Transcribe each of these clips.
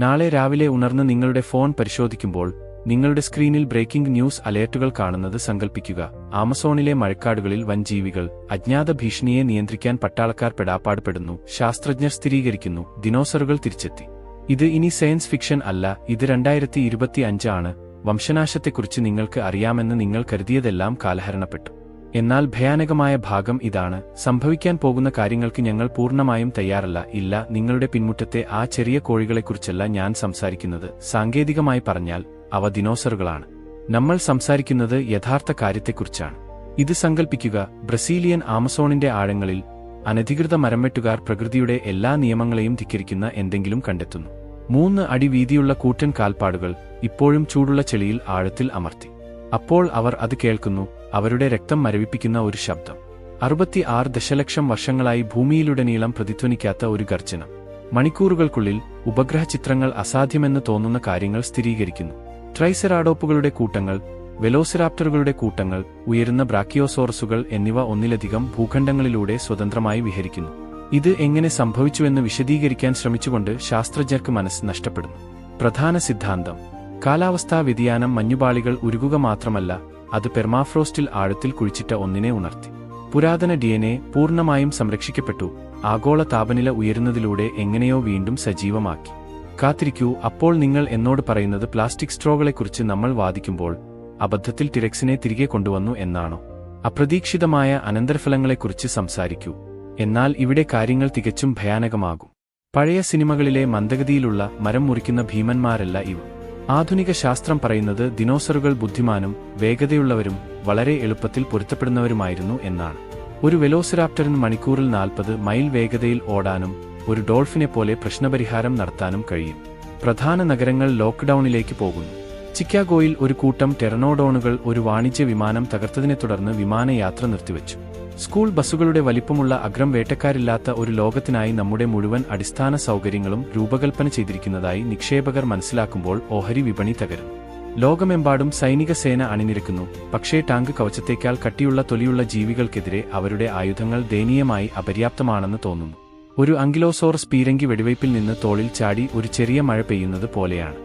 നാളെ രാവിലെ ഉണർന്ന് നിങ്ങളുടെ ഫോൺ പരിശോധിക്കുമ്പോൾ നിങ്ങളുടെ സ്ക്രീനിൽ ബ്രേക്കിംഗ് ന്യൂസ് അലേർട്ടുകൾ കാണുന്നത് സങ്കൽപ്പിക്കുക. ആമസോണിലെ മഴക്കാടുകളിൽ വൻജീവികൾ. അജ്ഞാത ഭീഷണിയെ നിയന്ത്രിക്കാൻ പട്ടാളക്കാർ പെടാപ്പാട് പെടുന്നു. ശാസ്ത്രജ്ഞർ സ്ഥിരീകരിക്കുന്നു, ദിനോസറുകൾ തിരിച്ചെത്തി. ഇത് ഇനി സയൻസ് ഫിക്ഷൻ അല്ല, ഇത് 2025 ആണ്. വംശനാശത്തെക്കുറിച്ച് നിങ്ങൾക്ക് അറിയാമെന്ന് നിങ്ങൾ കരുതിയതെല്ലാം കാലഹരണപ്പെട്ടു. എന്നാൽ ഭയാനകമായ ഭാഗം ഇതാണ്: സംഭവിക്കാൻ പോകുന്ന കാര്യങ്ങൾക്ക് ഞങ്ങൾ പൂർണ്ണമായും തയ്യാറല്ല. ഇല്ല, നിങ്ങളുടെ പിൻമുറ്റത്തെ ആ ചെറിയ കോഴികളെക്കുറിച്ചല്ല ഞാൻ സംസാരിക്കുന്നത്. സാങ്കേതികമായി പറഞ്ഞാൽ അവ ദിനോസറുകളാണ്. നമ്മൾ സംസാരിക്കുന്നത് യഥാർത്ഥ കാര്യത്തെക്കുറിച്ചാണ്. ഇത് സങ്കൽപ്പിക്കുക: ബ്രസീലിയൻ ആമസോണിന്റെ ആഴങ്ങളിൽ അനധികൃത മരംവെട്ടുകാർ പ്രകൃതിയുടെ എല്ലാ നിയമങ്ങളെയും ധിക്കരിക്കുന്ന എന്തെങ്കിലും കണ്ടെത്തുന്നു. 3 അടി വീതിയുള്ള കൂറ്റൻ കാൽപ്പാടുകൾ ഇപ്പോഴും ചൂടുള്ള ചെളിയിൽ ആഴത്തിൽ അമർത്തി. അപ്പോൾ അവർ അത് കേൾക്കുന്നു, അവരുടെ രക്തം മരവിപ്പിക്കുന്ന ഒരു ശബ്ദം. 66 ദശലക്ഷം വർഷങ്ങളായി ഭൂമിയിലുടനീളം പ്രതിധ്വനിക്കാത്ത ഒരു ഗർജനം. മണിക്കൂറുകൾക്കുള്ളിൽ ഉപഗ്രഹ ചിത്രങ്ങൾ അസാധ്യമെന്ന് തോന്നുന്ന കാര്യങ്ങൾ സ്ഥിരീകരിക്കുന്നു. ട്രൈസെറാഡോപ്പുകളുടെ കൂട്ടങ്ങൾ, വെലോസിറാപ്റ്ററുകളുടെ കൂട്ടങ്ങൾ, ഉയരുന്ന ബ്രാക്കിയോസോറസുകൾ എന്നിവ ഒന്നിലധികം ഭൂഖണ്ഡങ്ങളിലൂടെ സ്വതന്ത്രമായി വിഹരിക്കുന്നു. ഇത് എങ്ങനെ സംഭവിച്ചുവെന്ന് വിശദീകരിക്കാൻ ശ്രമിച്ചുകൊണ്ട് ശാസ്ത്രജ്ഞർക്ക് മനസ്സ് നഷ്ടപ്പെടുന്നു. പ്രധാന സിദ്ധാന്തം: കാലാവസ്ഥാ വ്യതിയാനം മഞ്ഞുപാളികൾ ഉരുകുക മാത്രമല്ല, അത് പെർമാഫ്രോസ്റ്റിൽ ആഴത്തിൽ കുഴിച്ചിട്ട ഒന്നിനെ ഉണർത്തി. പുരാതന DNA പൂർണ്ണമായും സംരക്ഷിക്കപ്പെട്ടു, ആഗോള താപനില ഉയരുന്നതിലൂടെ എങ്ങനെയോ വീണ്ടും സജീവമാക്കി. കാത്തിരിക്കൂ, അപ്പോൾ നിങ്ങൾ എന്നോട് പറയുന്നത് പ്ലാസ്റ്റിക് സ്ട്രോകളെക്കുറിച്ച് നമ്മൾ വാദിക്കുമ്പോൾ അബദ്ധത്തിൽ ടിറെക്സിനെ തിരികെ കൊണ്ടുവന്നു എന്നാണോ? അപ്രതീക്ഷിതമായ അനന്തരഫലങ്ങളെക്കുറിച്ച് സംസാരിക്കൂ. എന്നാൽ ഇവിടെ കാര്യങ്ങൾ തികച്ചും ഭയാനകമാകും. പഴയ സിനിമകളിലെ മന്ദഗതിയിലുള്ള മരം മുറിക്കുന്ന ഭീമന്മാരല്ല ഇവ. ആധുനിക ശാസ്ത്രം പറയുന്നത് ദിനോസറുകൾ ബുദ്ധിമാനും വേഗതയുള്ളവരും വളരെ എളുപ്പത്തിൽ പൊരുത്തപ്പെടുന്നവരുമായിരുന്നു എന്നാണ്. ഒരു വെലോസിറാപ്റ്ററിന് മണിക്കൂറിൽ 40 മൈൽ വേഗതയിൽ ഓടാനും ഒരു ഡോൾഫിനെപ്പോലെ പ്രശ്നപരിഹാരം നടത്താനും കഴിയും. പ്രധാന നഗരങ്ങൾ ലോക്ക്ഡൌണിലേക്ക് പോകുന്നു. ചിക്കാഗോയിൽ ഒരു കൂട്ടം ടെറനോഡോണുകൾ ഒരു വാണിജ്യ വിമാനം തകർത്തതിനെ തുടർന്ന് വിമാനയാത്ര നിർത്തിവച്ചു. സ്കൂൾ ബസ്സുകളുടെ വലിപ്പമുള്ള അഗ്രം വേട്ടക്കാരില്ലാത്ത ഒരു ലോകത്തിനായി നമ്മുടെ മുഴുവൻ അടിസ്ഥാന സൗകര്യങ്ങളും രൂപകൽപ്പന ചെയ്തിരിക്കുന്നതായി നിക്ഷേപകർ മനസ്സിലാക്കുമ്പോൾ ഓഹരി വിപണി തകരുന്നു. ലോകമെമ്പാടും സൈനിക സേന അണിനിരക്കുന്നു, പക്ഷേ ടാങ്ക് കവചത്തേക്കാൾ കട്ടിയുള്ള തൊലിയുള്ള ജീവികൾക്കെതിരെ അവരുടെ ആയുധങ്ങൾ ദയനീയമായി അപര്യാപ്തമാണെന്ന് തോന്നുന്നു. ഒരു അങ്കിലോസോറസ് പീരങ്കി വെടിവയ്പിൽ നിന്ന് തോളിൽ ചാടി ഒരു ചെറിയ മഴ പെയ്യുന്നത് പോലെയാണ്.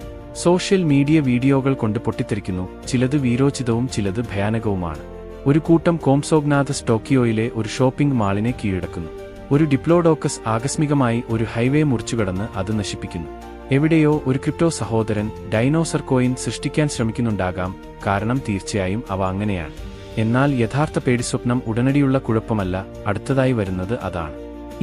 സോഷ്യൽ മീഡിയ വീഡിയോകൾ കൊണ്ട് പൊട്ടിത്തെറിക്കുന്നു, ചിലത് വീരോചിതവും ചിലത് ഭയാനകവുമാണ്. ഒരു കൂട്ടം കോംസോഗ്നാഥസ് ടോക്കിയോയിലെ ഒരു ഷോപ്പിംഗ് മാളിനെ കീഴടക്കുന്നു. ഒരു ഡിപ്ലോഡോക്കസ് ആകസ്മികമായി ഒരു ഹൈവേ മുറിച്ചുകടന്ന് അത് നശിപ്പിക്കുന്നു. എവിടെയോ ഒരു ക്രിപ്റ്റോ സഹോദരൻ ഡൈനോസർ കോയിൻ സൃഷ്ടിക്കാൻ ശ്രമിക്കുന്നുണ്ടാകാം, കാരണം തീർച്ചയായും അവ അങ്ങനെയാണ്. എന്നാൽ യഥാർത്ഥ പേടിസ്വപ്നം ഉടനടിയുള്ള കുഴപ്പമല്ല, അടുത്തതായി വരുന്നത് അതാണ്.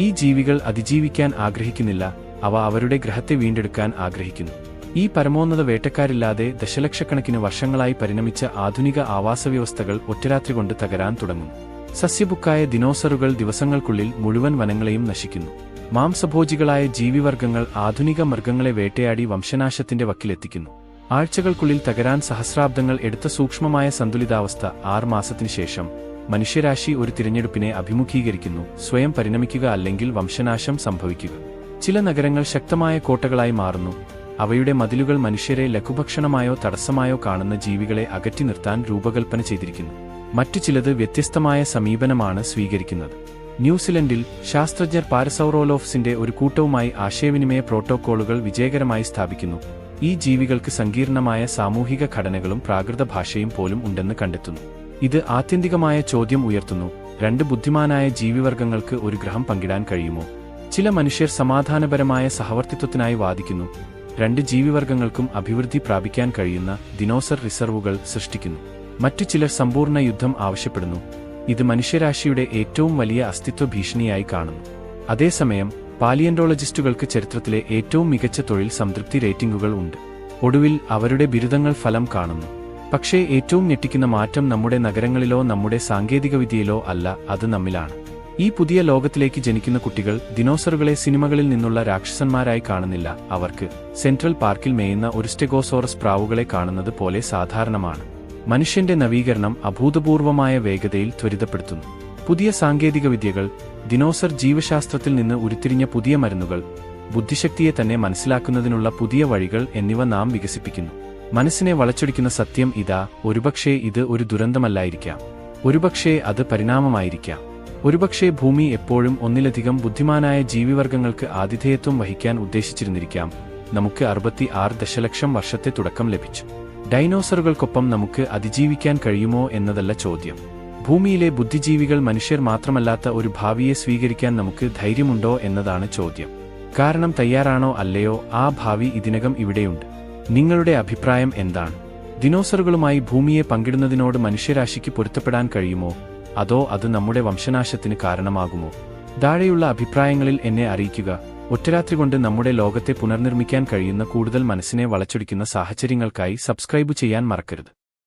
ഈ ജീവികൾ അതിജീവിക്കാൻ ആഗ്രഹിക്കുന്നില്ല, അവ അവരുടെ ഗ്രഹത്തെ വീണ്ടെടുക്കാൻ ആഗ്രഹിക്കുന്നു. ഈ പരമോന്നത വേട്ടക്കാരില്ലാതെ ദശലക്ഷക്കണക്കിന് വർഷങ്ങളായി പരിണമിച്ച ആധുനിക ആവാസവ്യവസ്ഥകൾ ഒറ്റരാത്രി കൊണ്ട് തകരാൻ തുടങ്ങുന്നു. സസ്യബുക്കായ ദിനോസറുകൾ ദിവസങ്ങൾക്കുള്ളിൽ മുഴുവൻ വനങ്ങളെയും നശിക്കുന്നു. മാംസഭോജികളായ ജീവിവർഗങ്ങൾ ആധുനിക മൃഗങ്ങളെ വേട്ടയാടി വംശനാശത്തിന്റെ വക്കിലെത്തിക്കുന്നു. ആഴ്ചകൾക്കുള്ളിൽ തകരാൻ സഹസ്രാബ്ദങ്ങൾ എടുത്ത സൂക്ഷ്മമായ സന്തുലിതാവസ്ഥ 6 മാസത്തിനു ശേഷം മനുഷ്യരാശി ഒരു തിരഞ്ഞെടുപ്പിനെ അഭിമുഖീകരിക്കുന്നു: സ്വയം പരിണമിക്കുക അല്ലെങ്കിൽ വംശനാശം സംഭവിക്കുക. ചില നഗരങ്ങൾ ശക്തമായ കോട്ടകളായി മാറുന്നു. അവയുടെ മതിലുകൾ മനുഷ്യരെ ലഘുഭക്ഷണമായോ തടസ്സമായോ കാണുന്ന ജീവികളെ അകറ്റി നിർത്താൻ രൂപകൽപ്പന ചെയ്തിരിക്കുന്നു. മറ്റു ചിലത് വ്യത്യസ്തമായ സമീപനമാണ് സ്വീകരിക്കുന്നത്. ന്യൂസിലൻഡിൽ ശാസ്ത്രജ്ഞർ പാരസൗറോലോഫ്സിന്റെ ഒരു കൂട്ടവുമായി ആശയവിനിമയ പ്രോട്ടോക്കോളുകൾ വിജയകരമായി സ്ഥാപിക്കുന്നു. ഈ ജീവികൾക്ക് സങ്കീർണമായ സാമൂഹിക ഘടനകളും പ്രാകൃത ഭാഷയും പോലും ഉണ്ടെന്ന് കണ്ടെത്തുന്നു. ഇത് ആത്യന്തികമായ ചോദ്യം ഉയർത്തുന്നു: 2 ബുദ്ധിമാനായ ജീവിവർഗങ്ങൾക്ക് ഒരു ഗ്രഹം പങ്കിടാൻ കഴിയുമോ? ചില മനുഷ്യർ സമാധാനപരമായ സഹവർത്തിത്വത്തിനായി വാദിക്കുന്നു. 2 ജീവിവർഗങ്ങൾക്കും അഭിവൃദ്ധി പ്രാപിക്കാൻ കഴിയുന്ന ദിനോസർ റിസർവുകൾ സൃഷ്ടിക്കുന്നു. മറ്റു ചിലർ സമ്പൂർണ്ണ യുദ്ധം ആവശ്യപ്പെടുന്നു. ഇത് മനുഷ്യരാശിയുടെ ഏറ്റവും വലിയ അസ്തിത്വ ഭീഷണിയായി കാണുന്നു. അതേസമയം പാലിയന്റോളജിസ്റ്റുകൾക്ക് ചരിത്രത്തിലെ ഏറ്റവും മികച്ച തൊഴിൽ സംതൃപ്തി റേറ്റിംഗുകൾ ഉണ്ട്. ഒടുവിൽ അവരുടെ ബിരുദങ്ങൾ ഫലം കാണുന്നു. പക്ഷേ ഏറ്റവും ഞെട്ടിക്കുന്ന മാറ്റം നമ്മുടെ നഗരങ്ങളിലോ നമ്മുടെ സാങ്കേതികവിദ്യയിലോ അല്ല, അത് നമ്മിലാണ്. ഈ പുതിയ ലോകത്തിലേക്ക് ജനിക്കുന്ന കുട്ടികൾ ദിനോസറുകളെ സിനിമകളിൽ നിന്നുള്ള രാക്ഷസന്മാരായി കാണുന്നില്ല. അവർക്ക് സെൻട്രൽ പാർക്കിൽ മേയുന്ന ഒരു സ്റ്റെഗോസോറസ് പ്രാവുകളെ കാണുന്നത് പോലെ സാധാരണമാണ്. മനുഷ്യന്റെ നവീകരണം അഭൂതപൂർവമായ വേഗതയിൽ ത്വരിതപ്പെടുത്തുന്നു. പുതിയ സാങ്കേതികവിദ്യകൾ, ദിനോസർ ജീവശാസ്ത്രത്തിൽ നിന്ന് ഉരുത്തിരിഞ്ഞ പുതിയ മരുന്നുകൾ, ബുദ്ധിശക്തിയെ തന്നെ മനസ്സിലാക്കുന്നതിനുള്ള പുതിയ വഴികൾ എന്നിവ നാം വികസിപ്പിക്കുന്നു. മനസ്സിനെ വളച്ചൊടിക്കുന്ന സത്യം ഇതാ: ഒരുപക്ഷേ ഇത് ഒരു ദുരന്തമല്ലായിരിക്കാം, ഒരുപക്ഷേ അത് പരിണാമമായിരിക്കാം. ഒരുപക്ഷേ ഭൂമി എപ്പോഴും ഒന്നിലധികം ബുദ്ധിമാനായ ജീവിവർഗങ്ങൾക്ക് ആതിഥേയത്വം വഹിക്കാൻ ഉദ്ദേശിച്ചിരുന്നിരിക്കാം. നമുക്ക് 66 ദശലക്ഷം വർഷത്തെ തുടക്കം ലഭിച്ചു. ഡൈനോസറുകൾക്കൊപ്പം നമുക്ക് അതിജീവിക്കാൻ കഴിയുമോ എന്നതല്ല ചോദ്യം. ഭൂമിയിലെ ബുദ്ധിജീവികൾ മനുഷ്യർ മാത്രമല്ലാത്ത ഒരു ഭാവിയെ സ്വീകരിക്കാൻ നമുക്ക് ധൈര്യമുണ്ടോ എന്നതാണ് ചോദ്യം. കാരണം തയ്യാറാണോ അല്ലയോ, ആ ഭാവി ഇതിനകം ഇവിടെയുണ്ട്. നിങ്ങളുടെ അഭിപ്രായം എന്താണ്? ദിനോസറുകളുമായി ഭൂമിയെ പങ്കിടുന്നതിനോട് മനുഷ്യരാശിക്ക് പൊരുത്തപ്പെടാൻ കഴിയുമോ, അതോ അത് നമ്മുടെ വംശനാശത്തിന് കാരണമാകുമോ? താഴെയുള്ള അഭിപ്രായങ്ങളിൽ എന്നെ അറിയിക്കുക. ഒറ്റരാത്രി കൊണ്ട് നമ്മുടെ ലോകത്തെ പുനർനിർമ്മിക്കാൻ കഴിയുന്ന കൂടുതൽ മനസ്സിനെ വളച്ചൊടിക്കുന്ന സാഹചര്യങ്ങൾക്കായി സബ്സ്ക്രൈബ് ചെയ്യാൻ മറക്കരുത്.